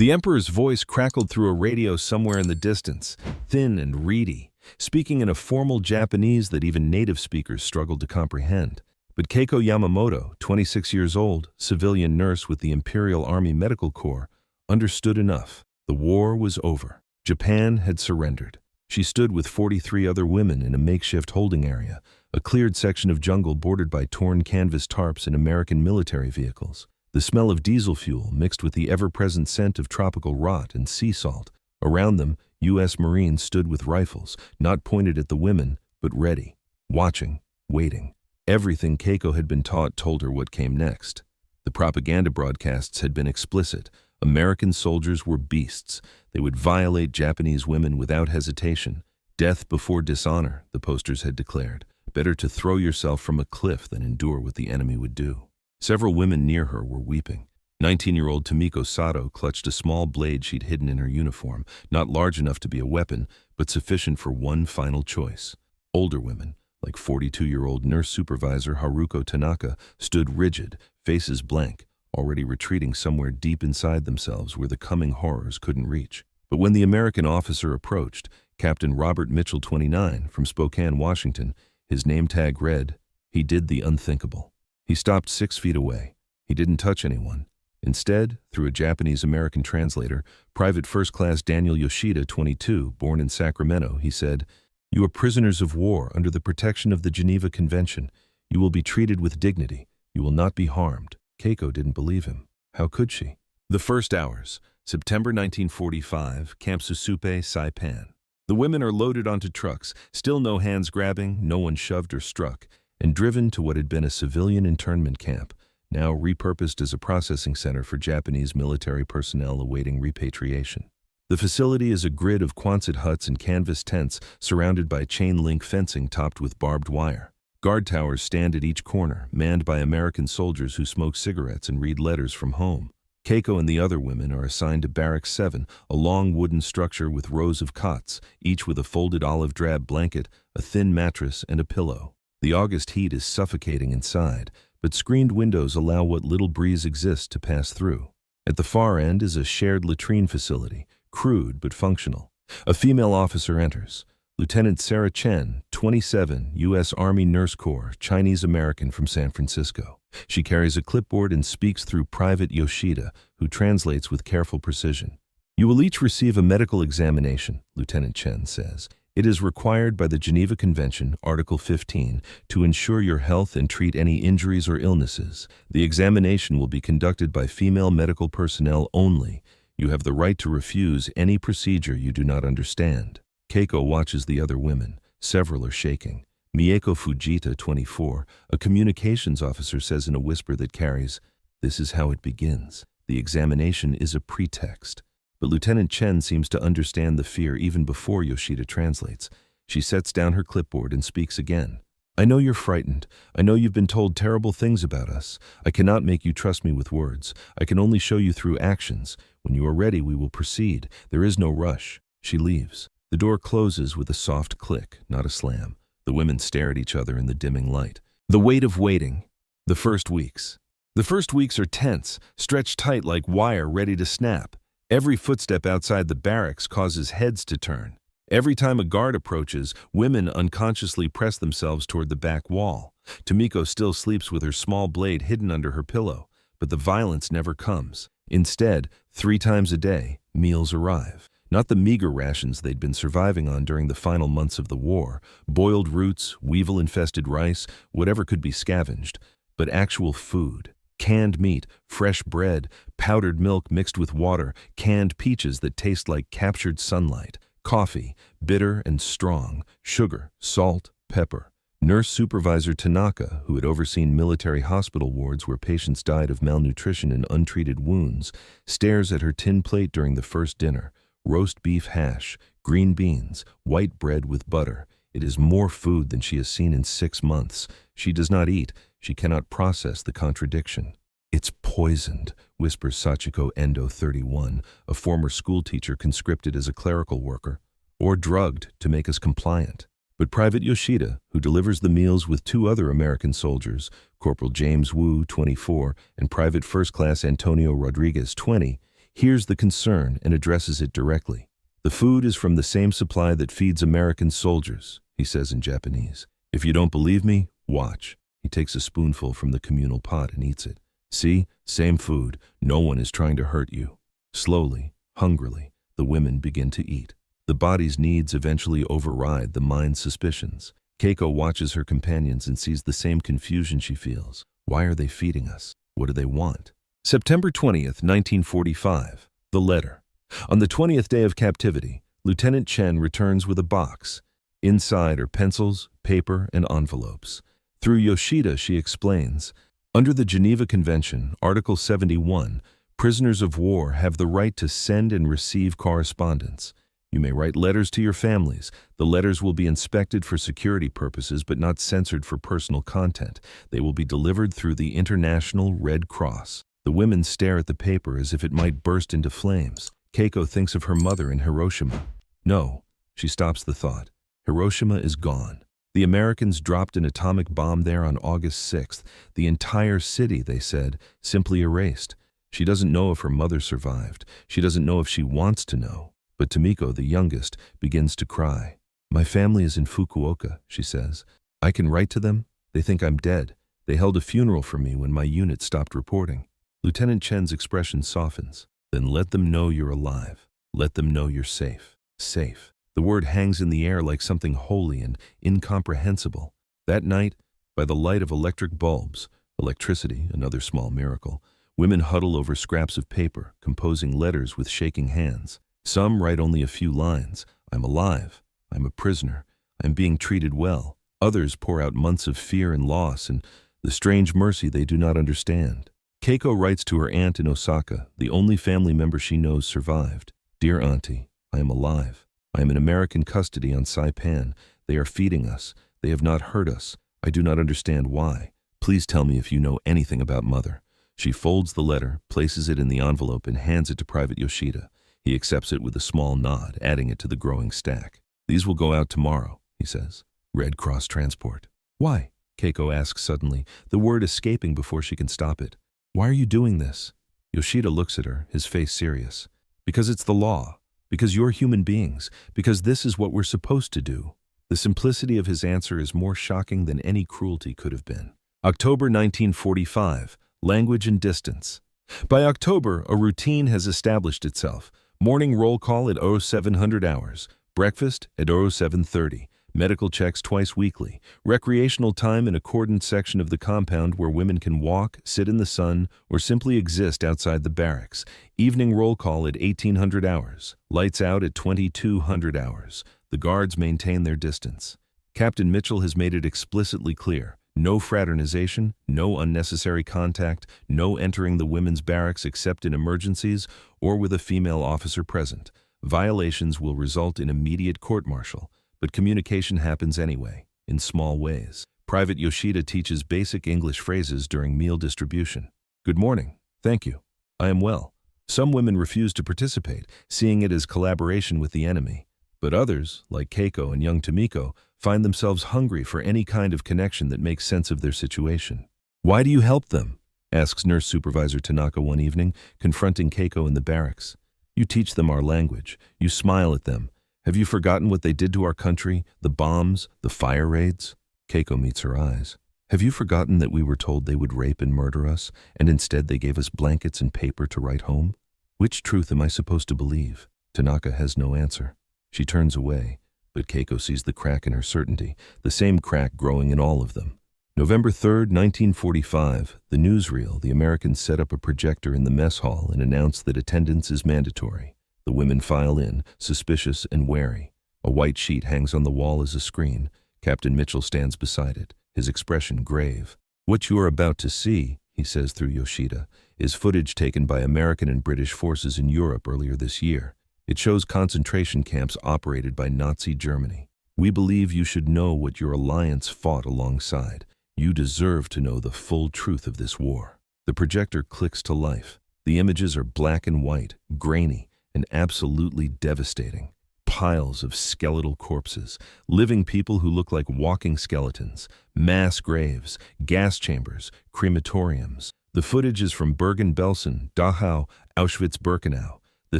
The Emperor's voice crackled through a radio somewhere in the distance, thin and reedy, speaking in a formal Japanese that even native speakers struggled to comprehend. But Keiko Yamamoto, 26 years old, civilian nurse with the Imperial Army Medical Corps, understood enough. The war was over. Japan had surrendered. She stood with 43 other women in a makeshift holding area, a cleared section of jungle bordered by torn canvas tarps and American military vehicles. The smell of diesel fuel mixed with the ever-present scent of tropical rot and sea salt. Around them, U.S. Marines stood with rifles, not pointed at the women, but ready, watching, waiting. Everything Keiko had been taught told her what came next. The propaganda broadcasts had been explicit. American soldiers were beasts. They would violate Japanese women without hesitation. Death before dishonor, the posters had declared. Better to throw yourself from a cliff than endure what the enemy would do. Several women near her were weeping. 19-year-old Tomiko Sato clutched a small blade she'd hidden in her uniform, not large enough to be a weapon, but sufficient for one final choice. Older women, like 42-year-old nurse supervisor Haruko Tanaka, stood rigid, faces blank, already retreating somewhere deep inside themselves where the coming horrors couldn't reach. But when the American officer approached, Captain Robert Mitchell, 29, from Spokane, Washington, his name tag read, he did the unthinkable. He stopped 6 feet away. He didn't touch anyone. Instead, through a Japanese-American translator, Private First Class Daniel Yoshida, 22, born in Sacramento, he said, "You are prisoners of war under the protection of the Geneva Convention. You will be treated with dignity. You will not be harmed." Keiko didn't believe him. How could she? The first hours, September 1945, Camp Susupe, Saipan. The women are loaded onto trucks, still no hands grabbing, no one shoved or struck, and driven to what had been a civilian internment camp, now repurposed as a processing center for Japanese military personnel awaiting repatriation. The facility is a grid of Quonset huts and canvas tents surrounded by chain-link fencing topped with barbed wire. Guard towers stand at each corner, manned by American soldiers who smoke cigarettes and read letters from home. Keiko and the other women are assigned to Barracks 7, a long wooden structure with rows of cots, each with a folded olive drab blanket, a thin mattress, and a pillow. The August heat is suffocating inside, but screened windows allow what little breeze exists to pass through. At the far end is a shared latrine facility, crude but functional. A female officer enters. Lieutenant Sarah Chen, 27, U.S. Army Nurse Corps, Chinese-American from San Francisco. She carries a clipboard and speaks through Private Yoshida, who translates with careful precision. "You will each receive a medical examination," Lieutenant Chen says. "It is required by the Geneva Convention, Article 15, to ensure your health and treat any injuries or illnesses. The examination will be conducted by female medical personnel only. You have the right to refuse any procedure you do not understand." Keiko watches the other women. Several are shaking. Mieko Fujita, 24, a communications officer, says in a whisper that carries, "This is how it begins. The examination is a pretext." But Lieutenant Chen seems to understand the fear even before Yoshida translates. She sets down her clipboard and speaks again. "I know you're frightened. I know you've been told terrible things about us. I cannot make you trust me with words. I can only show you through actions. When you are ready, we will proceed. There is no rush." She leaves. The door closes with a soft click, not a slam. The women stare at each other in the dimming light. The weight of waiting. The first weeks. The first weeks are tense, stretched tight like wire ready to snap. Every footstep outside the barracks causes heads to turn. Every time a guard approaches, women unconsciously press themselves toward the back wall. Tomiko still sleeps with her small blade hidden under her pillow, but the violence never comes. Instead, 3 times a day, meals arrive. Not the meager rations they'd been surviving on during the final months of the war, boiled roots, weevil-infested rice, whatever could be scavenged, but actual food. Canned meat, fresh bread, powdered milk mixed with water, canned peaches that taste like captured sunlight, coffee, bitter and strong, sugar, salt, pepper. Nurse supervisor Tanaka, who had overseen military hospital wards where patients died of malnutrition and untreated wounds, stares at her tin plate during the first dinner. Roast beef hash, green beans, white bread with butter. It is more food than she has seen in 6 months. She does not eat. She cannot process the contradiction. "It's poisoned," whispers Sachiko Endo, 31, a former schoolteacher conscripted as a clerical worker, "or drugged to make us compliant." But Private Yoshida, who delivers the meals with 2 other American soldiers, Corporal James Wu, 24, and Private First Class Antonio Rodriguez, 20, hears the concern and addresses it directly. "The food is from the same supply that feeds American soldiers," he says in Japanese. "If you don't believe me, watch." He takes a spoonful from the communal pot and eats it. "See, same food. No one is trying to hurt you." Slowly, hungrily, the women begin to eat. The body's needs eventually override the mind's suspicions. Keiko watches her companions and sees the same confusion she feels. Why are they feeding us? What do they want? September 20th, 1945. The letter. On the 20th day of captivity, Lieutenant Chen returns with a box. Inside are pencils, paper, and envelopes. Through Yoshida, she explains, "Under the Geneva Convention, Article 71, prisoners of war have the right to send and receive correspondence. You may write letters to your families. The letters will be inspected for security purposes but not censored for personal content. They will be delivered through the International Red Cross." The women stare at the paper as if it might burst into flames. Keiko thinks of her mother in Hiroshima. No, she stops the thought. Hiroshima is gone. The Americans dropped an atomic bomb there on August 6th. The entire city, they said, simply erased. She doesn't know if her mother survived. She doesn't know if she wants to know. But Tomiko, the youngest, begins to cry. "My family is in Fukuoka," she says. "I can write to them. They think I'm dead. They held a funeral for me when my unit stopped reporting." Lieutenant Chen's expression softens. "Then let them know you're alive. Let them know you're safe." Safe. The word hangs in the air like something holy and incomprehensible. That night, by the light of electric bulbs, electricity, another small miracle, women huddle over scraps of paper, composing letters with shaking hands. Some write only a few lines. "I'm alive. I'm a prisoner. I'm being treated well." Others pour out months of fear and loss and the strange mercy they do not understand. Keiko writes to her aunt in Osaka, the only family member she knows survived. "Dear Auntie, I am alive. I am in American custody on Saipan. They are feeding us. They have not hurt us. I do not understand why. Please tell me if you know anything about Mother." She folds the letter, places it in the envelope, and hands it to Private Yoshida. He accepts it with a small nod, adding it to the growing stack. "These will go out tomorrow," he says. "Red Cross transport." "Why?" Keiko asks suddenly, the word escaping before she can stop it. "Why are you doing this?" Yoshida looks at her, his face serious. "Because it's the law. Because you're human beings. Because this is what we're supposed to do." The simplicity of his answer is more shocking than any cruelty could have been. October 1945. Language and distance. By October, a routine has established itself. Morning roll call at 0700 hours. Breakfast at 0730. Medical checks twice weekly. Recreational time in a cordoned section of the compound where women can walk, sit in the sun, or simply exist outside the barracks. Evening roll call at 1800 hours. Lights out at 2200 hours. The guards maintain their distance. Captain Mitchell has made it explicitly clear. No fraternization, no unnecessary contact, no entering the women's barracks except in emergencies or with a female officer present. Violations will result in immediate court-martial, but communication happens anyway, in small ways. Private Yoshida teaches basic English phrases during meal distribution. "Good morning. Thank you. I am well." Some women refuse to participate, seeing it as collaboration with the enemy. But others, like Keiko and young Tomiko, find themselves hungry for any kind of connection that makes sense of their situation. "Why do you help them?" asks Nurse Supervisor Tanaka one evening, confronting Keiko in the barracks. "You teach them our language. You smile at them. Have you forgotten what they did to our country? The bombs, the fire raids?" Keiko meets her eyes. "Have you forgotten that we were told they would rape and murder us, and instead they gave us blankets and paper to write home? Which truth am I supposed to believe?" Tanaka has no answer. She turns away, but Keiko sees the crack in her certainty, the same crack growing in all of them. November 3rd, 1945, the newsreel, the Americans set up a projector in the mess hall and announce that attendance is mandatory. The women file in, suspicious and wary. A white sheet hangs on the wall as a screen. Captain Mitchell stands beside it, his expression grave. "What you are about to see," he says through Yoshida, "is footage taken by American and British forces in Europe earlier this year. It shows concentration camps operated by Nazi Germany. We believe you should know what your alliance fought alongside. You deserve to know the full truth of this war." The projector clicks to life. The images are black and white, grainy, and absolutely devastating. Piles of skeletal corpses, living people who look like walking skeletons, mass graves, gas chambers, crematoriums. The footage is from Bergen-Belsen, Dachau, Auschwitz-Birkenau, the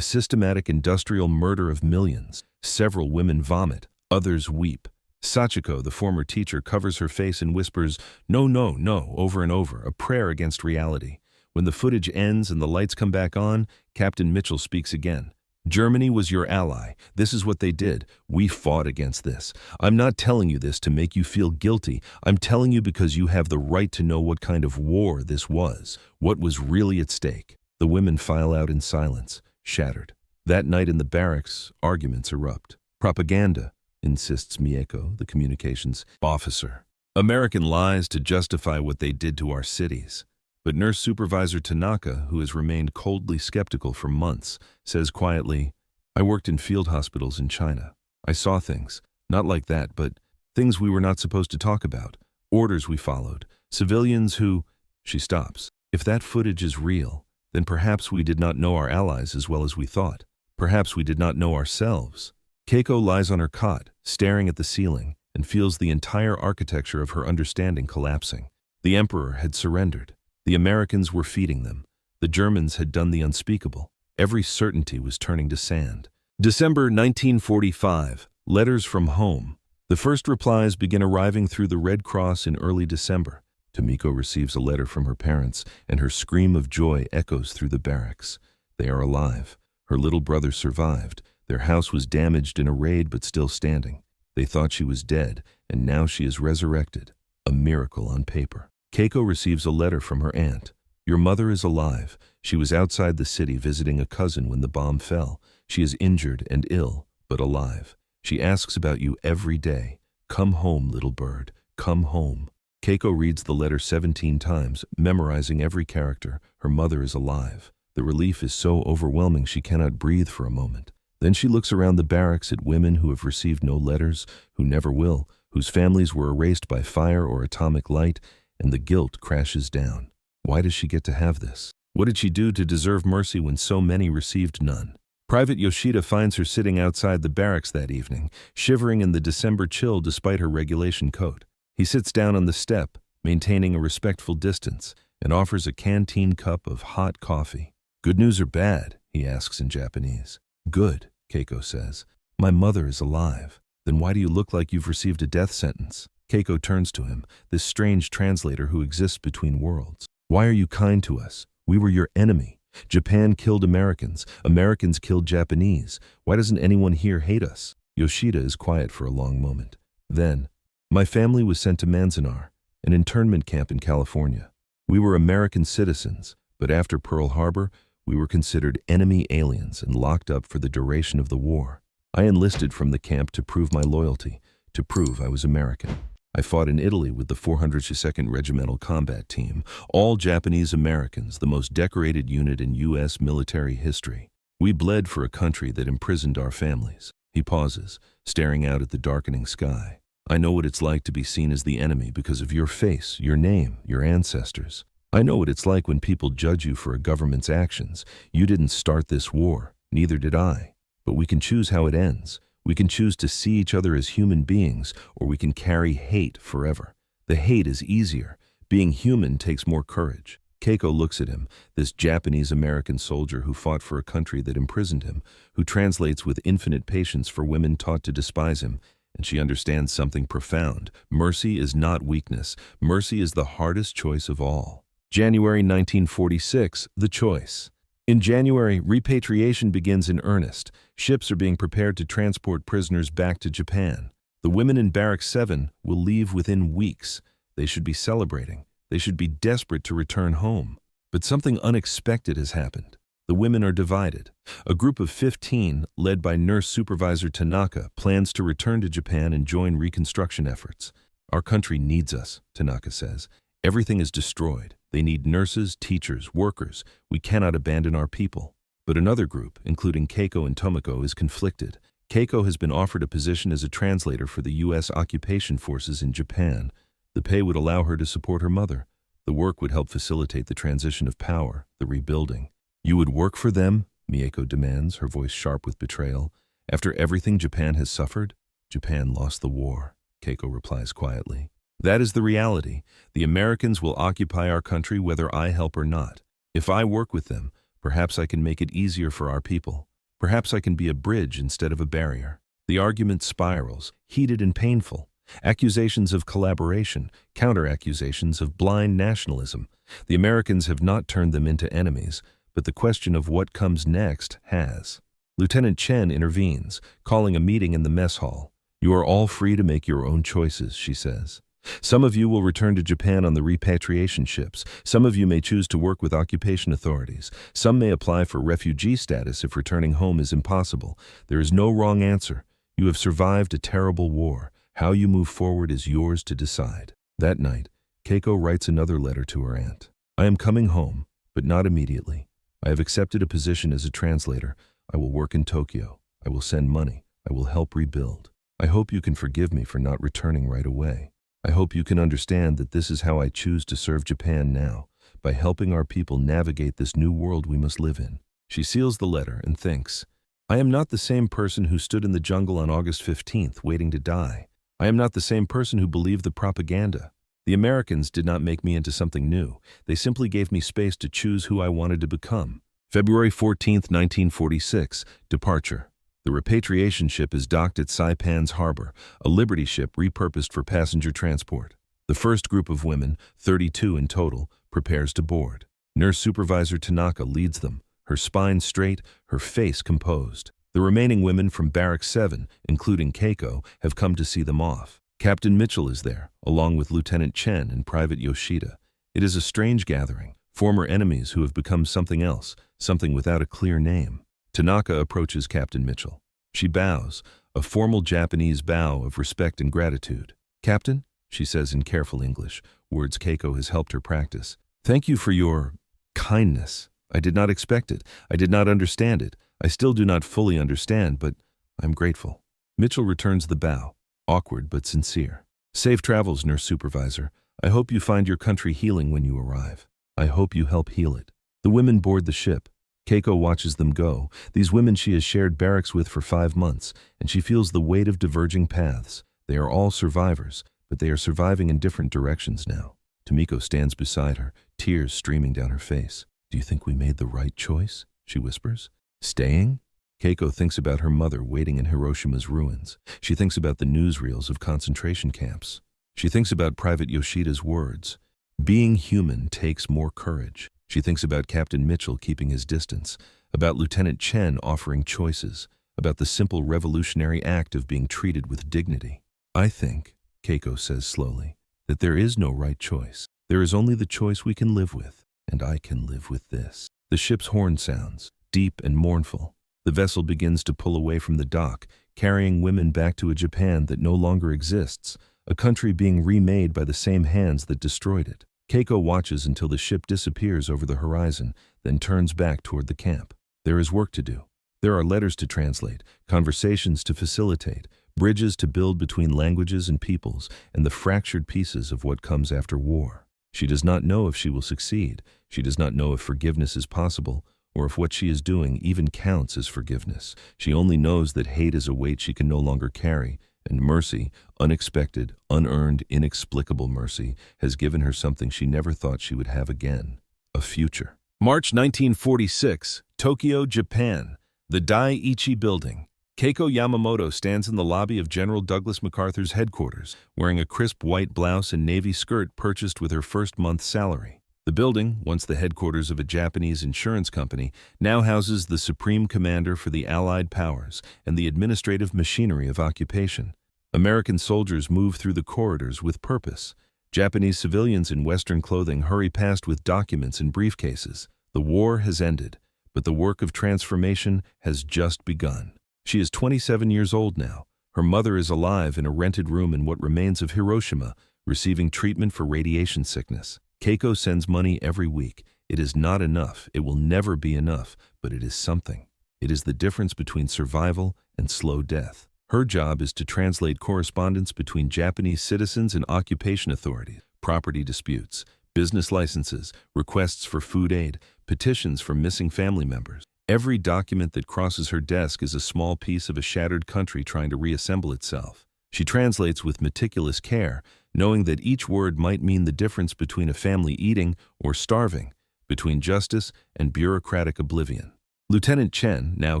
systematic industrial murder of millions. Several women vomit, others weep. Sachiko, the former teacher, covers her face and whispers, "No, no, no," over and over, a prayer against reality. When the footage ends and the lights come back on, Captain Mitchell speaks again. "Germany was your ally. This is what they did. We fought against this. I'm not telling you this to make you feel guilty. I'm telling you because you have the right to know what kind of war this was, what was really at stake." The women file out in silence, shattered. That night in the barracks, arguments erupt. "Propaganda," insists Mieko, the communications officer. "American lies to justify what they did to our cities." But Nurse Supervisor Tanaka, who has remained coldly skeptical for months, says quietly, "I worked in field hospitals in China. I saw things, not like that, but things we were not supposed to talk about, orders we followed, civilians who—" She stops. "If that footage is real, then perhaps we did not know our allies as well as we thought. Perhaps we did not know ourselves." Keiko lies on her cot, staring at the ceiling, and feels the entire architecture of her understanding collapsing. The Emperor had surrendered. The Americans were feeding them. The Germans had done the unspeakable. Every certainty was turning to sand. December 1945. Letters from home. The first replies begin arriving through the Red Cross in early December. Tomiko receives a letter from her parents, and her scream of joy echoes through the barracks. They are alive. Her little brother survived. Their house was damaged in a raid but still standing. They thought she was dead, and now she is resurrected. A miracle on paper. Keiko receives a letter from her aunt. "Your mother is alive. She was outside the city visiting a cousin when the bomb fell. She is injured and ill, but alive. She asks about you every day. Come home, little bird. Come home." Keiko reads the letter 17 times, memorizing every character. Her mother is alive. The relief is so overwhelming she cannot breathe for a moment. Then she looks around the barracks at women who have received no letters, who never will, whose families were erased by fire or atomic light, and the guilt crashes down. Why does she get to have this? What did she do to deserve mercy when so many received none? Private Yoshida finds her sitting outside the barracks that evening, shivering in the December chill despite her regulation coat. He sits down on the step, maintaining a respectful distance, and offers a canteen cup of hot coffee. "Good news or bad?" he asks in Japanese. "Good," Keiko says. "My mother is alive." "Then why do you look like you've received a death sentence?" Keiko turns to him, this strange translator who exists between worlds. "Why are you kind to us? We were your enemy. Japan killed Americans. Americans killed Japanese. Why doesn't anyone here hate us?" Yoshida is quiet for a long moment. Then, "My family was sent to Manzanar, an internment camp in California. We were American citizens, but after Pearl Harbor, we were considered enemy aliens and locked up for the duration of the war. I enlisted from the camp to prove my loyalty, to prove I was American. I fought in Italy with the 402nd Regimental Combat Team, all Japanese Americans, the most decorated unit in U.S. military history. We bled for a country that imprisoned our families." He pauses, staring out at the darkening sky. "I know what it's like to be seen as the enemy because of your face, your name, your ancestors. I know what it's like when people judge you for a government's actions. You didn't start this war, neither did I. But we can choose how it ends. We can choose to see each other as human beings, or we can carry hate forever. The hate is easier. Being human takes more courage." Keiko looks at him, this Japanese-American soldier who fought for a country that imprisoned him, who translates with infinite patience for women taught to despise him, and she understands something profound. Mercy is not weakness. Mercy is the hardest choice of all. January 1946, the choice. In January, repatriation begins in earnest. Ships are being prepared to transport prisoners back to Japan. The women in Barrack 7 will leave within weeks. They should be celebrating. They should be desperate to return home. But something unexpected has happened. The women are divided. A group of 15, led by Nurse Supervisor Tanaka, plans to return to Japan and join reconstruction efforts. "Our country needs us," Tanaka says. "Everything is destroyed. They need nurses, teachers, workers. We cannot abandon our people." But another group, including Keiko and Tomoko, is conflicted. Keiko has been offered a position as a translator for the U.S. occupation forces in Japan. The pay would allow her to support her mother. The work would help facilitate the transition of power, the rebuilding. "You would work for them?" Mieko demands, her voice sharp with betrayal. "After everything Japan has suffered?" "Japan lost the war," Keiko replies quietly. "That is the reality. The Americans will occupy our country whether I help or not. If I work with them, Perhaps I can make it easier for our people. Perhaps I can be a bridge instead of a barrier. The argument spirals, heated and painful. Accusations of collaboration, counter-accusations of blind nationalism. The Americans have not turned them into enemies, but the question of what comes next has. Lieutenant Chen intervenes, calling a meeting in the mess hall. "You are all free to make your own choices," she says. "Some of you will return to Japan on the repatriation ships. Some of you may choose to work with occupation authorities. Some may apply for refugee status if returning home is impossible. There is no wrong answer. You have survived a terrible war. How you move forward is yours to decide." That night, Keiko writes another letter to her aunt. "I am coming home, but not immediately. I have accepted a position as a translator. I will work in Tokyo. I will send money. I will help rebuild. I hope you can forgive me for not returning right away. I hope you can understand that this is how I choose to serve Japan now, by helping our people navigate this new world we must live in." She seals the letter and thinks, "I am not the same person who stood in the jungle on August 15th waiting to die. I am not the same person who believed the propaganda. The Americans did not make me into something new. They simply gave me space to choose who I wanted to become." February 14th, 1946, departure. The repatriation ship is docked at Saipan's harbor, a Liberty ship repurposed for passenger transport. The first group of women, 32 in total, prepares to board. Nurse Supervisor Tanaka leads them, her spine straight, her face composed. The remaining women from Barrack 7, including Keiko, have come to see them off. Captain Mitchell is there, along with Lieutenant Chen and Private Yoshida. It is a strange gathering, former enemies who have become something else, something without a clear name. Tanaka approaches Captain Mitchell. She bows, a formal Japanese bow of respect and gratitude. "Captain," she says in careful English, words Keiko has helped her practice. "Thank you for your kindness. I did not expect it. I did not understand it. I still do not fully understand, but I'm grateful." Mitchell returns the bow, awkward but sincere. "Safe travels, Nurse Supervisor. I hope you find your country healing when you arrive. I hope you help heal it." The women board the ship. Keiko watches them go, these women she has shared barracks with for 5 months, and she feels the weight of diverging paths. They are all survivors, but they are surviving in different directions now. Tomiko stands beside her, tears streaming down her face. "Do you think we made the right choice?" she whispers. "Staying?" Keiko thinks about her mother waiting in Hiroshima's ruins. She thinks about the newsreels of concentration camps. She thinks about Private Yoshida's words. "Being human takes more courage." She thinks about Captain Mitchell keeping his distance, about Lieutenant Chen offering choices, about the simple revolutionary act of being treated with dignity. "I think," Keiko says slowly, "that there is no right choice. There is only the choice we can live with, and I can live with this." The ship's horn sounds, deep and mournful. The vessel begins to pull away from the dock, carrying women back to a Japan that no longer exists, a country being remade by the same hands that destroyed it. Keiko watches until the ship disappears over the horizon, then turns back toward the camp. There is work to do. There are letters to translate, conversations to facilitate, bridges to build between languages and peoples, and the fractured pieces of what comes after war. She does not know if she will succeed. She does not know if forgiveness is possible, or if what she is doing even counts as forgiveness. She only knows that hate is a weight she can no longer carry, and mercy, unexpected, unearned, inexplicable mercy, has given her something she never thought she would have again: a future. March 1946, Tokyo, Japan. The Dai-ichi Building. Keiko Yamamoto stands in the lobby of General Douglas MacArthur's headquarters, wearing a crisp white blouse and navy skirt purchased with her first month's salary. The building, once the headquarters of a Japanese insurance company, now houses the Supreme Commander for the Allied Powers and the administrative machinery of occupation. American soldiers move through the corridors with purpose. Japanese civilians in Western clothing hurry past with documents and briefcases. The war has ended, but the work of transformation has just begun. She is 27 years old now. Her mother is alive in a rented room in what remains of Hiroshima, receiving treatment for radiation sickness. Keiko sends money every week. It is not enough. It will never be enough, but it is something. It is the difference between survival and slow death. Her job is to translate correspondence between Japanese citizens and occupation authorities, property disputes, business licenses, requests for food aid, petitions for missing family members. Every document that crosses her desk is a small piece of a shattered country trying to reassemble itself. She translates with meticulous care, knowing that each word might mean the difference between a family eating or starving, between justice and bureaucratic oblivion. Lieutenant Chen, now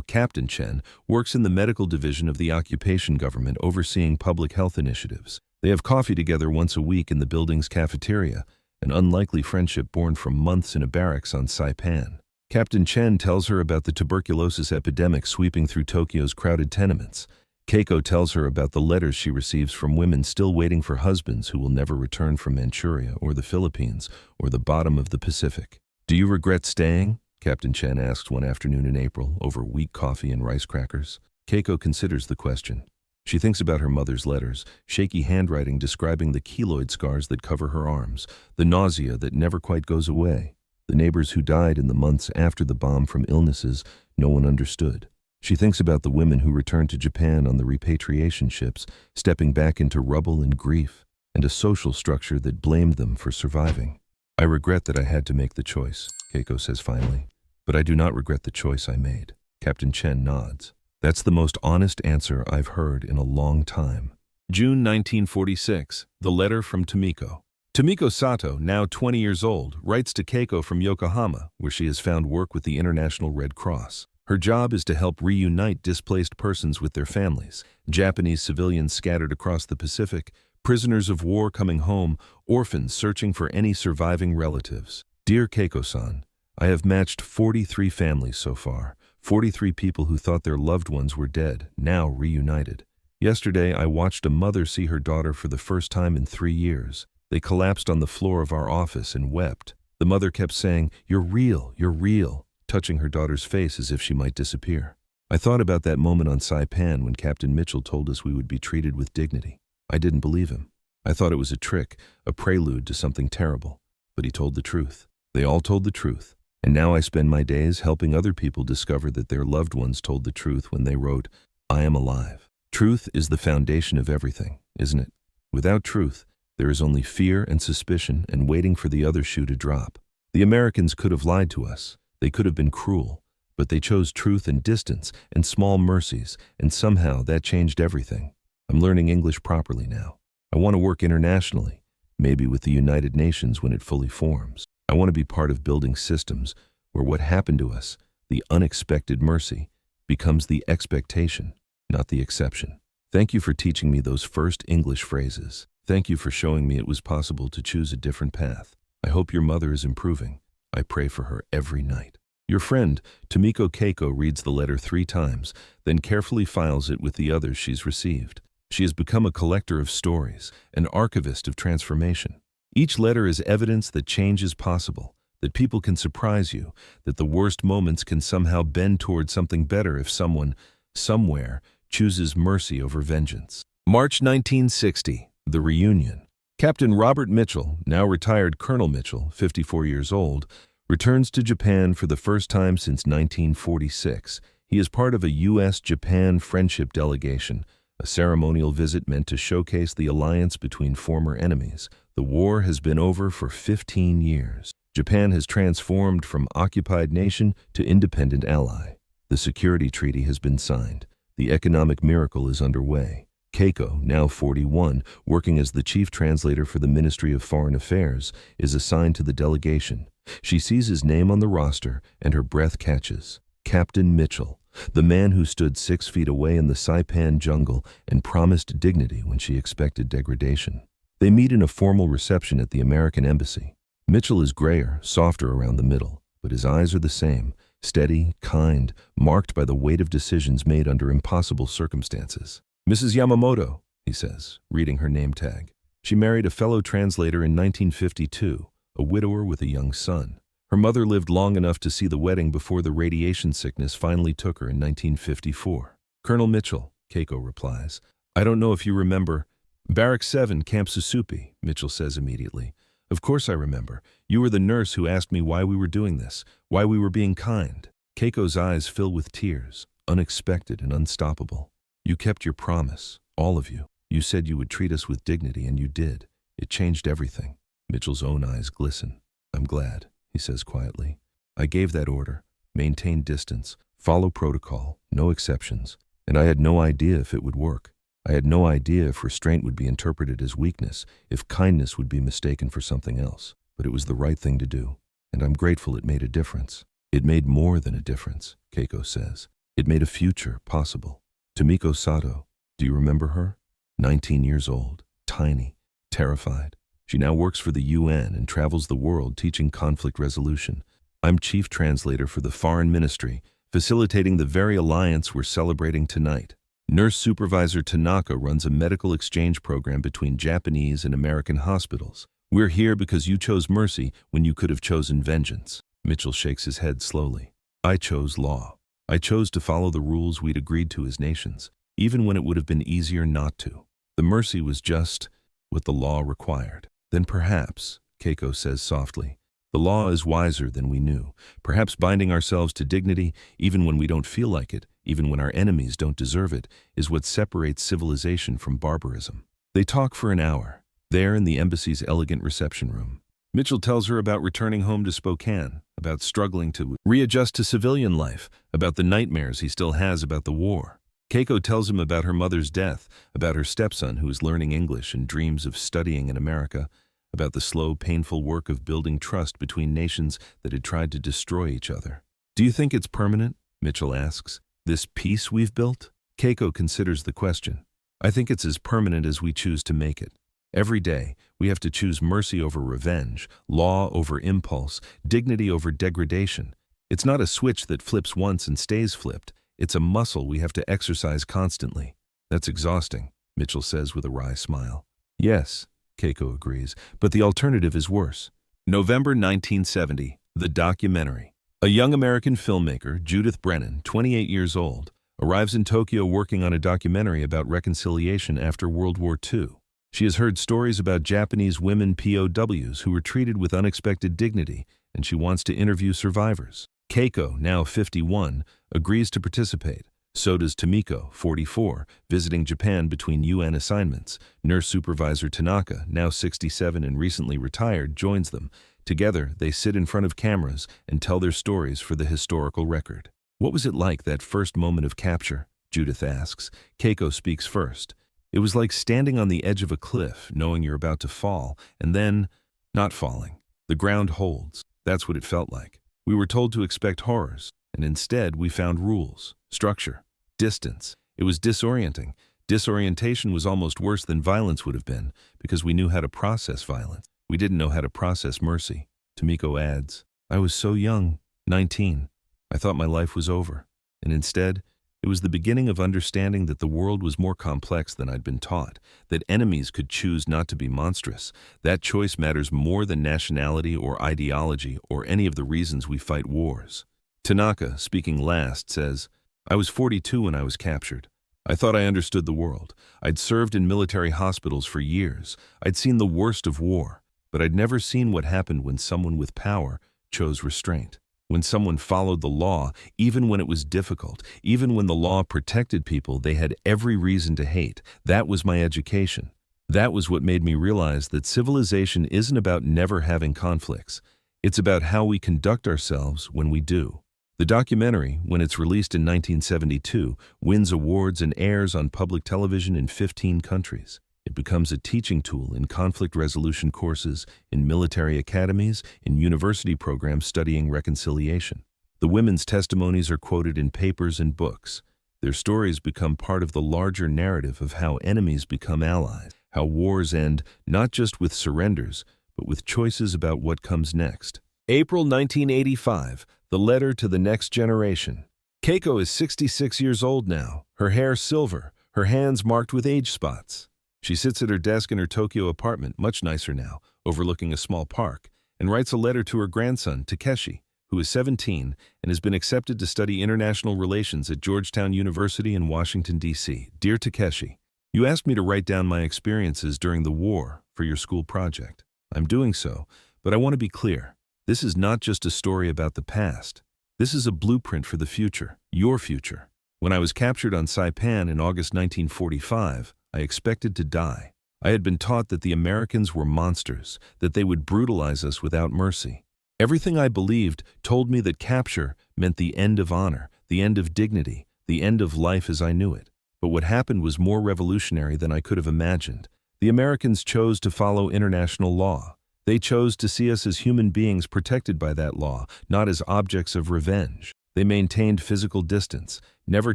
Captain Chen, works in the medical division of the occupation government overseeing public health initiatives. They have coffee together once a week in the building's cafeteria, an unlikely friendship born from months in a barracks on Saipan. Captain Chen tells her about the tuberculosis epidemic sweeping through Tokyo's crowded tenements. Keiko tells her about the letters she receives from women still waiting for husbands who will never return from Manchuria or the Philippines or the bottom of the Pacific. "Do you regret staying?" Captain Chen asks one afternoon in April over weak coffee and rice crackers. Keiko considers the question. She thinks about her mother's letters, shaky handwriting describing the keloid scars that cover her arms, the nausea that never quite goes away, the neighbors who died in the months after the bomb from illnesses no one understood. She thinks about the women who returned to Japan on the repatriation ships, stepping back into rubble and grief, and a social structure that blamed them for surviving. "I regret that I had to make the choice," Keiko says finally. "But I do not regret the choice I made." Captain Chen nods. "That's the most honest answer I've heard in a long time." June 1946, the letter from Tomiko. Tomiko Sato, now 20 years old, writes to Keiko from Yokohama, where she has found work with the International Red Cross. Her job is to help reunite displaced persons with their families, Japanese civilians scattered across the Pacific, prisoners of war coming home, orphans searching for any surviving relatives. "Dear Keiko-san, I have matched 43 families so far, 43 people who thought their loved ones were dead, now reunited. Yesterday, I watched a mother see her daughter for the first time in 3 years. They collapsed on the floor of our office and wept. The mother kept saying, 'You're real,' touching her daughter's face as if she might disappear. I thought about that moment on Saipan when Captain Mitchell told us we would be treated with dignity. I didn't believe him. I thought it was a trick, a prelude to something terrible. But he told the truth. They all told the truth. And now I spend my days helping other people discover that their loved ones told the truth when they wrote, 'I am alive.' Truth is the foundation of everything, isn't it? Without truth, there is only fear and suspicion and waiting for the other shoe to drop. The Americans could have lied to us. They could have been cruel. But they chose truth and distance and small mercies, and somehow that changed everything. I'm learning English properly now. I want to work internationally, maybe with the United Nations when it fully forms. I want to be part of building systems where what happened to us, the unexpected mercy, becomes the expectation, not the exception. Thank you for teaching me those first English phrases. Thank you for showing me it was possible to choose a different path. I hope your mother is improving. I pray for her every night." Your friend, Tomiko Keiko, reads the letter 3 times, then carefully files it with the others she's received. She has become a collector of stories, an archivist of transformation. Each letter is evidence that change is possible, that people can surprise you, that the worst moments can somehow bend toward something better if someone, somewhere, chooses mercy over vengeance. March 1960, the reunion. Captain Robert Mitchell, now retired Colonel Mitchell, 54 years old, returns to Japan for the first time since 1946. He is part of a U.S.-Japan friendship delegation, a ceremonial visit meant to showcase the alliance between former enemies. The war has been over for 15 years. Japan has transformed from occupied nation to independent ally. The security treaty has been signed. The economic miracle is underway. Keiko, now 41, working as the chief translator for the Ministry of Foreign Affairs, is assigned to the delegation. She sees his name on the roster, and her breath catches. Captain Mitchell, the man who stood 6 feet away in the Saipan jungle and promised dignity when she expected degradation. They meet in a formal reception at the American Embassy. Mitchell is grayer, softer around the middle, but his eyes are the same, steady, kind, marked by the weight of decisions made under impossible circumstances. "Mrs. Yamamoto," he says, reading her name tag. She married a fellow translator in 1952, a widower with a young son. Her mother lived long enough to see the wedding before the radiation sickness finally took her in 1954. "Colonel Mitchell," Keiko replies. "I don't know if you remember." "Barrack 7, Camp Susupi," Mitchell says immediately. "Of course I remember. You were the nurse who asked me why we were doing this, why we were being kind." Keiko's eyes fill with tears, unexpected and unstoppable. "You kept your promise, all of you. You said you would treat us with dignity, and you did. It changed everything." Mitchell's own eyes glisten. "I'm glad," he says quietly. "I gave that order. Maintain distance, follow protocol, no exceptions. And I had no idea if it would work. I had no idea if restraint would be interpreted as weakness, if kindness would be mistaken for something else. But it was the right thing to do. And I'm grateful it made a difference. It made more than a difference, Keiko says. It made a future possible. Tomiko Sato, do you remember her? 19 years old, tiny, terrified. She now works for the UN and travels the world teaching conflict resolution. I'm chief translator for the Foreign Ministry, facilitating the very alliance we're celebrating tonight. Nurse supervisor Tanaka runs a medical exchange program between Japanese and American hospitals. We're here because you chose mercy when you could have chosen vengeance. Mitchell shakes his head slowly. I chose law. I chose to follow the rules we'd agreed to as nations, even when it would have been easier not to. The mercy was just what the law required. Then perhaps, Keiko says softly, the law is wiser than we knew, perhaps binding ourselves to dignity, even when we don't feel like it, even when our enemies don't deserve it, is what separates civilization from barbarism. They talk for an hour, there in the embassy's elegant reception room. Mitchell tells her about returning home to Spokane, about struggling to readjust to civilian life, about the nightmares he still has about the war. Keiko tells him about her mother's death, about her stepson who is learning English and dreams of studying in America, about the slow, painful work of building trust between nations that had tried to destroy each other. Do you think it's permanent? Mitchell asks. This peace we've built? Keiko considers the question. I think it's as permanent as we choose to make it. Every day, we have to choose mercy over revenge, law over impulse, dignity over degradation. It's not a switch that flips once and stays flipped. It's a muscle we have to exercise constantly. That's exhausting, Mitchell says with a wry smile. Yes, Keiko agrees, but the alternative is worse. November 1970, the documentary. A young American filmmaker, Judith Brennan, 28 years old, arrives in Tokyo working on a documentary about reconciliation after World War II. She has heard stories about Japanese women POWs who were treated with unexpected dignity, and she wants to interview survivors. Keiko, now 51, agrees to participate. So does Tomiko, 44, visiting Japan between UN assignments. Nurse supervisor Tanaka, now 67 and recently retired, joins them. Together, they sit in front of cameras and tell their stories for the historical record. What was it like, that first moment of capture? Judith asks. Keiko speaks first. It was like standing on the edge of a cliff, knowing you're about to fall, and then not falling. The ground holds. That's what it felt like. We were told to expect horrors, and instead we found rules, structure, distance. It was disorienting. Disorientation was almost worse than violence would have been, because we knew how to process violence. We didn't know how to process mercy. Tomiko adds, I was so young, 19. I thought my life was over. And instead, it was the beginning of understanding that the world was more complex than I'd been taught, that enemies could choose not to be monstrous. That choice matters more than nationality or ideology or any of the reasons we fight wars. Tanaka, speaking last, says, I was 42 when I was captured. I thought I understood the world. I'd served in military hospitals for years. I'd seen the worst of war, but I'd never seen what happened when someone with power chose restraint. When someone followed the law, even when it was difficult, even when the law protected people they had every reason to hate. That was my education. That was what made me realize that civilization isn't about never having conflicts. It's about how we conduct ourselves when we do. The documentary, when it's released in 1972, wins awards and airs on public television in 15 countries. It becomes a teaching tool in conflict resolution courses, in military academies, in university programs studying reconciliation. The women's testimonies are quoted in papers and books. Their stories become part of the larger narrative of how enemies become allies, how wars end not just with surrenders, but with choices about what comes next. April 1985, the letter to the next generation. Keiko is 66 years old now, her hair silver, her hands marked with age spots. She sits at her desk in her Tokyo apartment, much nicer now, overlooking a small park, and writes a letter to her grandson, Takeshi, who is 17 and has been accepted to study international relations at Georgetown University in Washington, D.C. Dear Takeshi, you asked me to write down my experiences during the war for your school project. I'm doing so, but I want to be clear. This is not just a story about the past. This is a blueprint for the future, your future. When I was captured on Saipan in August 1945, I expected to die. I had been taught that the Americans were monsters, that they would brutalize us without mercy. Everything I believed told me that capture meant the end of honor, the end of dignity, the end of life as I knew it. But what happened was more revolutionary than I could have imagined. The Americans chose to follow international law. They chose to see us as human beings protected by that law, not as objects of revenge. They maintained physical distance, never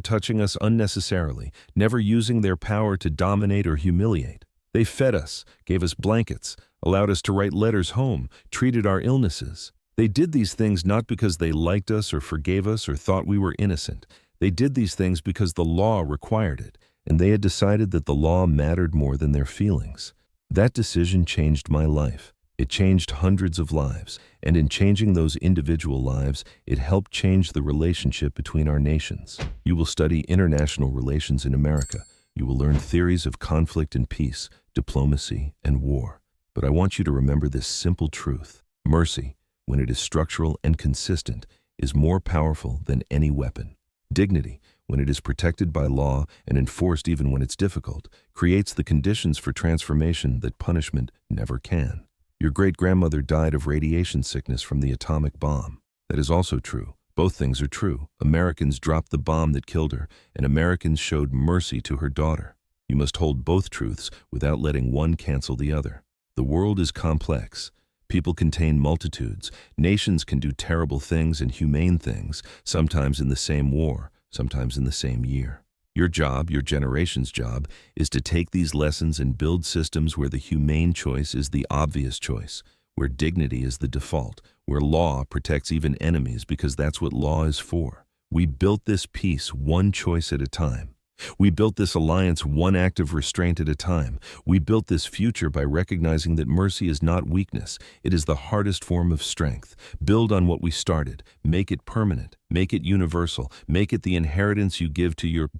touching us unnecessarily, never using their power to dominate or humiliate. They fed us, gave us blankets, allowed us to write letters home, treated our illnesses. They did these things not because they liked us or forgave us or thought we were innocent. They did these things because the law required it, and they had decided that the law mattered more than their feelings. That decision changed my life. It changed hundreds of lives, and in changing those individual lives, it helped change the relationship between our nations. You will study international relations in America. You will learn theories of conflict and peace, diplomacy and war. But I want you to remember this simple truth. Mercy, when it is structural and consistent, is more powerful than any weapon. Dignity, when it is protected by law and enforced even when it's difficult, creates the conditions for transformation that punishment never can. Your great-grandmother died of radiation sickness from the atomic bomb. That is also true. Both things are true. Americans dropped the bomb that killed her, and Americans showed mercy to her daughter. You must hold both truths without letting one cancel the other. The world is complex. People contain multitudes. Nations can do terrible things and humane things, sometimes in the same war, sometimes in the same year. Your job, your generation's job, is to take these lessons and build systems where the humane choice is the obvious choice, where dignity is the default, where law protects even enemies because that's what law is for. We built this peace one choice at a time. We built this alliance one act of restraint at a time. We built this future by recognizing that mercy is not weakness. It is the hardest form of strength. Build on what we started. Make it permanent. Make it universal. Make it the inheritance you give to your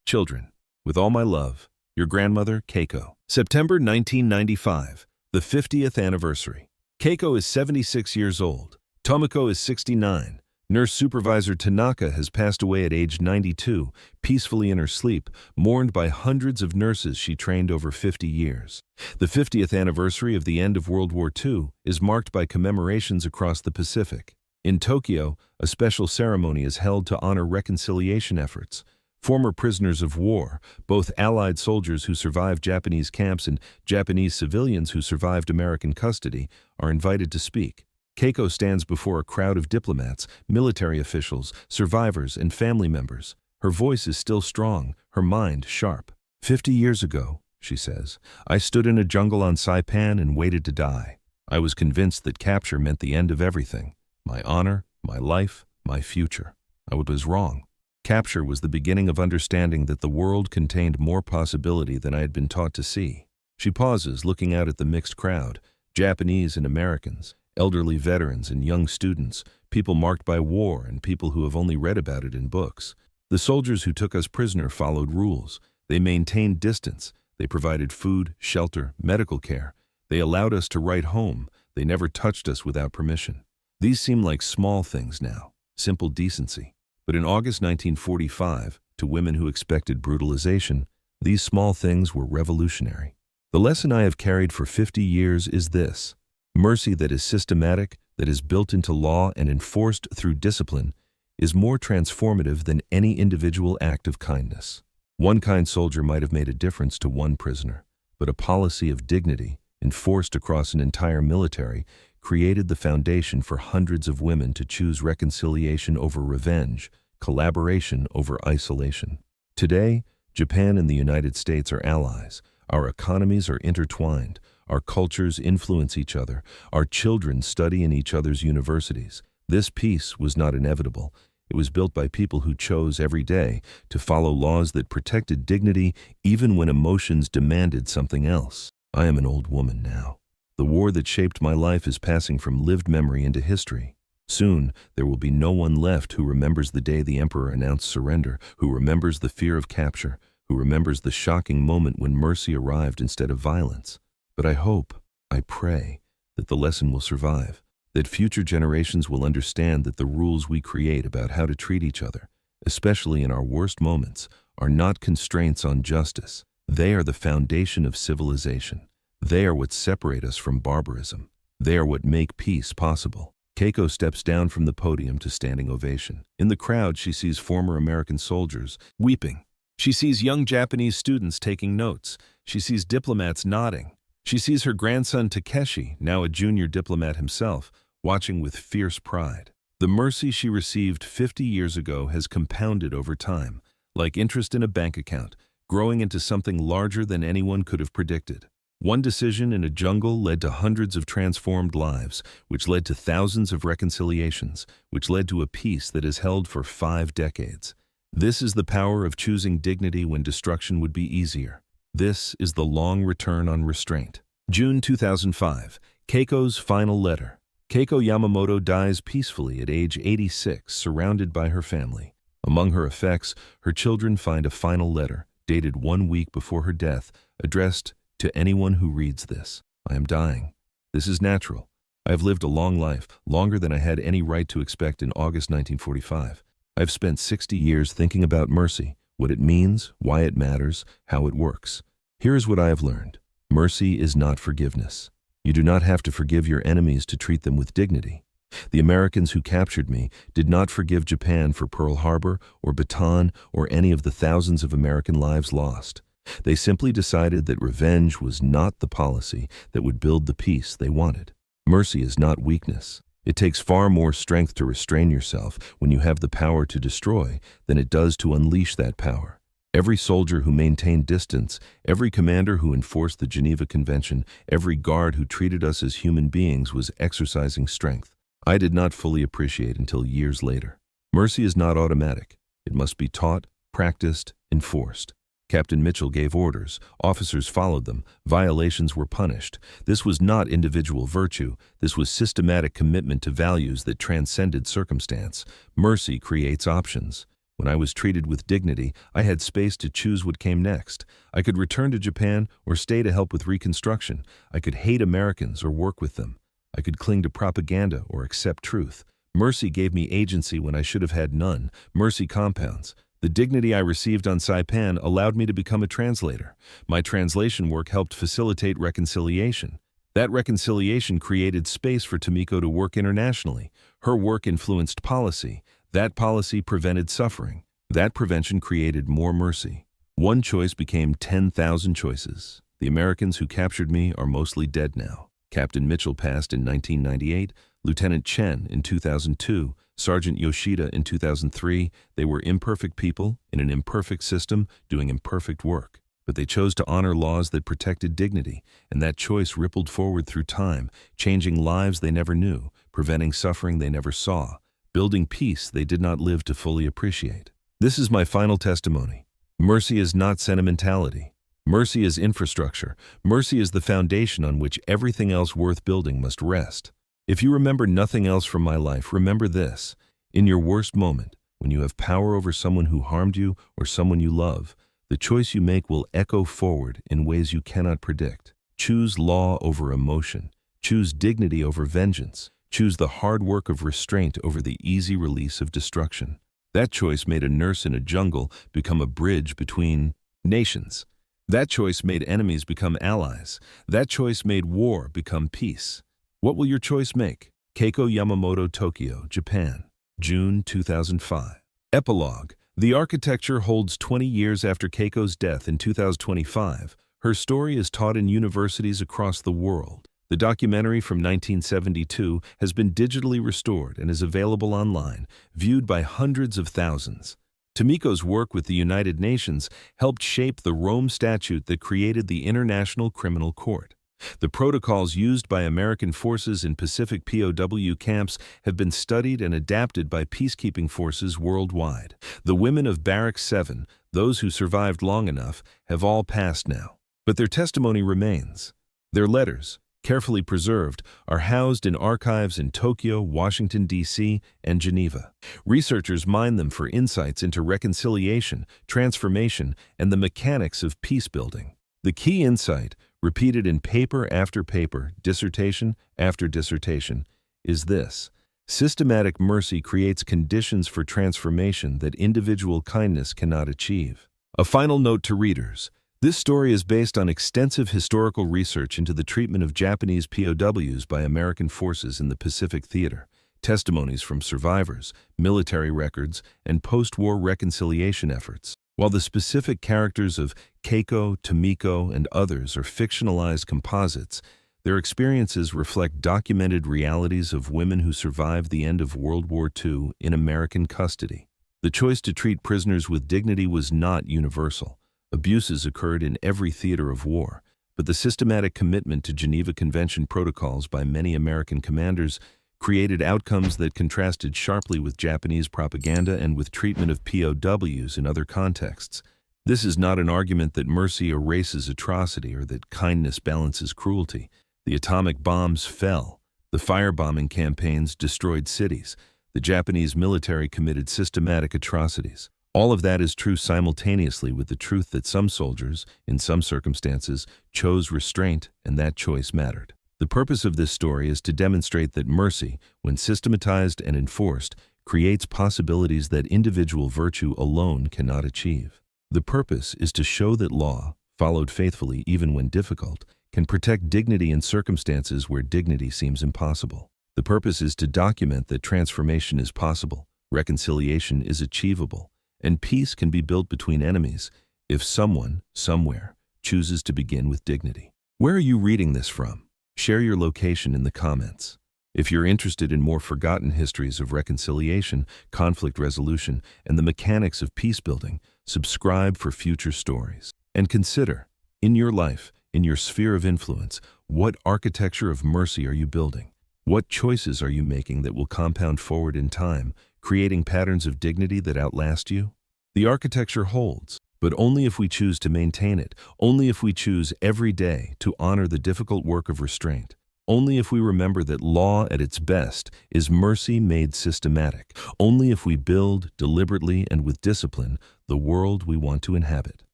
children. With all my love, your grandmother, Keiko. September 1995, the 50th anniversary. Keiko is 76 years old. Tomoko is 69. Nurse Supervisor Tanaka has passed away at age 92, peacefully in her sleep, mourned by hundreds of nurses she trained over 50 years. The 50th anniversary of the end of World War II is marked by commemorations across the Pacific. In Tokyo, a special ceremony is held to honor reconciliation efforts. Former prisoners of war, both Allied soldiers who survived Japanese camps and Japanese civilians who survived American custody, are invited to speak. Keiko stands before a crowd of diplomats, military officials, survivors, and family members. Her voice is still strong, her mind sharp. 50 years ago, she says, I stood in a jungle on Saipan and waited to die. I was convinced that capture meant the end of everything. My honor, my life, my future. I was wrong. Capture was the beginning of understanding that the world contained more possibility than I had been taught to see. She pauses, looking out at the mixed crowd, Japanese and Americans, elderly veterans and young students, people marked by war and people who have only read about it in books. The soldiers who took us prisoner followed rules. They maintained distance. They provided food, shelter, medical care. They allowed us to write home. They never touched us without permission. These seem like small things now, simple decency. But in August 1945, to women who expected brutalization, these small things were revolutionary. The lesson I have carried for 50 years is this. Mercy that is systematic, that is built into law and enforced through discipline, is more transformative than any individual act of kindness. One kind soldier might have made a difference to one prisoner, but a policy of dignity, enforced across an entire military, created the foundation for hundreds of women to choose reconciliation over revenge, collaboration over isolation. Today, Japan and the United States are allies. Our economies are intertwined. Our cultures influence each other. Our children study in each other's universities. This peace was not inevitable. It was built by people who chose every day to follow laws that protected dignity even when emotions demanded something else. I am an old woman now. The war that shaped my life is passing from lived memory into history. Soon, there will be no one left who remembers the day the emperor announced surrender, who remembers the fear of capture, who remembers the shocking moment when mercy arrived instead of violence. But I hope, I pray, that the lesson will survive, that future generations will understand that the rules we create about how to treat each other, especially in our worst moments, are not constraints on justice. They are the foundation of civilization. They are what separate us from barbarism. They are what make peace possible. Keiko steps down from the podium to standing ovation. In the crowd, she sees former American soldiers weeping. She sees young Japanese students taking notes. She sees diplomats nodding. She sees her grandson Takeshi, now a junior diplomat himself, watching with fierce pride. The mercy she received 50 years ago has compounded over time, like interest in a bank account, growing into something larger than anyone could have predicted. One decision in a jungle led to hundreds of transformed lives, which led to thousands of reconciliations, which led to a peace that has held for 5 decades. This is the power of choosing dignity when destruction would be easier. This is the long return on restraint. June 2005, Keiko's final letter. Keiko Yamamoto dies peacefully at age 86, surrounded by her family. Among her effects, her children find a final letter, dated 1 week before her death, addressed to anyone who reads this. I am dying. This is natural. I have lived a long life, longer than I had any right to expect in August 1945. I have spent 60 years thinking about mercy, what it means, why it matters, how it works. Here is what I have learned. Mercy is not forgiveness. You do not have to forgive your enemies to treat them with dignity. The Americans who captured me did not forgive Japan for Pearl Harbor or Bataan or any of the thousands of American lives lost. They simply decided that revenge was not the policy that would build the peace they wanted. Mercy is not weakness. It takes far more strength to restrain yourself when you have the power to destroy than it does to unleash that power. Every soldier who maintained distance, every commander who enforced the Geneva Convention, every guard who treated us as human beings was exercising strength. I did not fully appreciate until years later. Mercy is not automatic. It must be taught, practiced, enforced. Captain Mitchell gave orders. Officers followed them. Violations were punished. This was not individual virtue. This was systematic commitment to values that transcended circumstance. Mercy creates options. When I was treated with dignity, I had space to choose what came next. I could return to Japan or stay to help with reconstruction. I could hate Americans or work with them. I could cling to propaganda or accept truth. Mercy gave me agency when I should have had none. Mercy compounds. The dignity I received on Saipan allowed me to become a translator. My translation work helped facilitate reconciliation. That reconciliation created space for Tomiko to work internationally. Her work influenced policy. That policy prevented suffering. That prevention created more mercy. One choice became 10,000 choices. The Americans who captured me are mostly dead now. Captain Mitchell passed in 1998, Lieutenant Chen in 2002, Sergeant Yoshida in 2003. They were imperfect people in an imperfect system doing imperfect work. But they chose to honor laws that protected dignity, and that choice rippled forward through time, changing lives they never knew, preventing suffering they never saw, building peace they did not live to fully appreciate. This is my final testimony. Mercy is not sentimentality. Mercy is infrastructure. Mercy is the foundation on which everything else worth building must rest. If you remember nothing else from my life, remember this. In your worst moment, when you have power over someone who harmed you or someone you love, the choice you make will echo forward in ways you cannot predict. Choose law over emotion. Choose dignity over vengeance. Choose the hard work of restraint over the easy release of destruction. That choice made a nurse in a jungle become a bridge between nations. That choice made enemies become allies. That choice made war become peace. What will your choice make? Keiko Yamamoto, Tokyo, Japan, June 2005. Epilogue. The architecture holds 20 years after Keiko's death in 2025. Her story is taught in universities across the world. The documentary from 1972 has been digitally restored and is available online, viewed by hundreds of thousands. Tomiko's work with the United Nations helped shape the Rome Statute that created the International Criminal Court. The protocols used by American forces in Pacific POW camps have been studied and adapted by peacekeeping forces worldwide. The women of Barrack 7, those who survived long enough, have all passed now. But their testimony remains. Their letters, carefully preserved, are housed in archives in Tokyo, Washington, D.C., and Geneva. Researchers mine them for insights into reconciliation, transformation, and the mechanics of peace building. The key insight, repeated in paper after paper, dissertation after dissertation, is this: systematic mercy creates conditions for transformation that individual kindness cannot achieve. A final note to readers. This story is based on extensive historical research into the treatment of Japanese POWs by American forces in the Pacific Theater, testimonies from survivors, military records, and post-war reconciliation efforts. While the specific characters of Keiko, Tomiko, and others are fictionalized composites, their experiences reflect documented realities of women who survived the end of World War II in American custody. The choice to treat prisoners with dignity was not universal. Abuses occurred in every theater of war, but the systematic commitment to Geneva Convention protocols by many American commanders created outcomes that contrasted sharply with Japanese propaganda and with treatment of POWs in other contexts. This is not an argument that mercy erases atrocity or that kindness balances cruelty. The atomic bombs fell. The firebombing campaigns destroyed cities. The Japanese military committed systematic atrocities. All of that is true simultaneously with the truth that some soldiers, in some circumstances, chose restraint, and that choice mattered. The purpose of this story is to demonstrate that mercy, when systematized and enforced, creates possibilities that individual virtue alone cannot achieve. The purpose is to show that law, followed faithfully even when difficult, can protect dignity in circumstances where dignity seems impossible. The purpose is to document that transformation is possible, reconciliation is achievable, and peace can be built between enemies if someone, somewhere, chooses to begin with dignity. Where are you reading this from? Share your location in the comments. If you're interested in more forgotten histories of reconciliation, conflict resolution, and the mechanics of peace building, subscribe for future stories. And consider, in your life, in your sphere of influence, what architecture of mercy are you building? What choices are you making that will compound forward in time, creating patterns of dignity that outlast you? The architecture holds, but only if we choose to maintain it, only if we choose every day to honor the difficult work of restraint, only if we remember that law at its best is mercy made systematic, only if we build deliberately and with discipline the world we want to inhabit.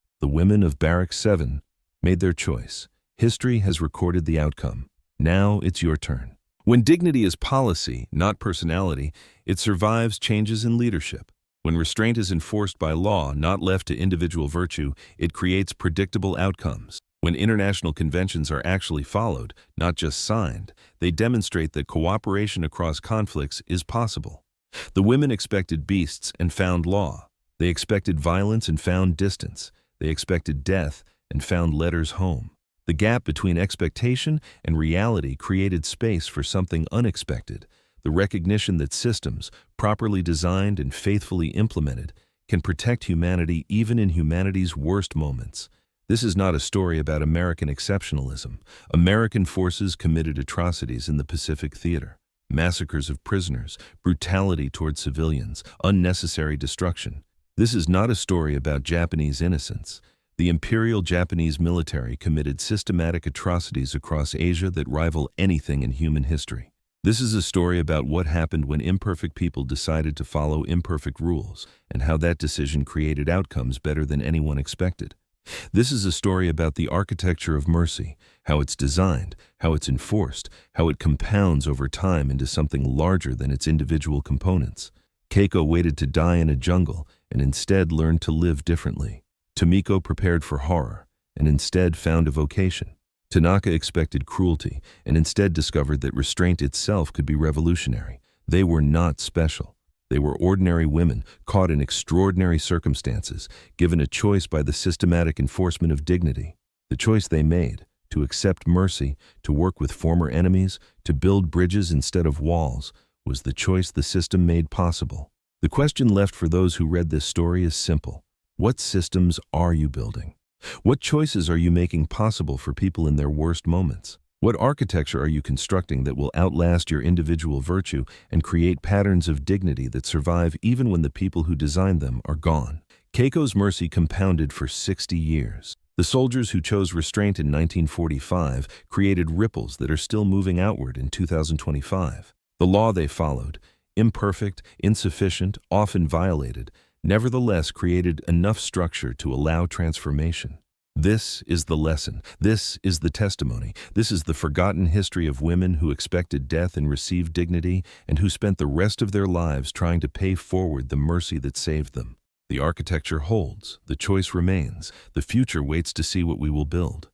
The women of Barrack 7 made their choice. History has recorded the outcome. Now it's your turn. When dignity is policy, not personality, it survives changes in leadership. When restraint is enforced by law, not left to individual virtue, it creates predictable outcomes. When international conventions are actually followed, not just signed, they demonstrate that cooperation across conflicts is possible. The women expected beasts and found law. They expected violence and found distance. They expected death and found letters home. The gap between expectation and reality created space for something unexpected. The recognition that systems, properly designed and faithfully implemented, can protect humanity even in humanity's worst moments. This is not a story about American exceptionalism. American forces committed atrocities in the Pacific Theater. Massacres of prisoners, brutality toward civilians, unnecessary destruction. This is not a story about Japanese innocence. The Imperial Japanese military committed systematic atrocities across Asia that rival anything in human history. This is a story about what happened when imperfect people decided to follow imperfect rules, and how that decision created outcomes better than anyone expected. This is a story about the architecture of mercy, how it's designed, how it's enforced, how it compounds over time into something larger than its individual components. Keiko waited to die in a jungle and instead learned to live differently. Tomiko prepared for horror and instead found a vocation. Tanaka expected cruelty and instead discovered that restraint itself could be revolutionary. They were not special. They were ordinary women caught in extraordinary circumstances, given a choice by the systematic enforcement of dignity. The choice they made, to accept mercy, to work with former enemies, to build bridges instead of walls, was the choice the system made possible. The question left for those who read this story is simple. What systems are you building? What choices are you making possible for people in their worst moments? What architecture are you constructing that will outlast your individual virtue and create patterns of dignity that survive even when the people who designed them are gone? Keiko's mercy compounded for 60 years. The soldiers who chose restraint in 1945 created ripples that are still moving outward in 2025. The law they followed, imperfect, insufficient, often violated, nevertheless created enough structure to allow transformation. This is the lesson. This is the testimony. This is the forgotten history of women who expected death and received dignity, and who spent the rest of their lives trying to pay forward the mercy that saved them. The architecture holds. The choice remains. The future waits to see what we will build.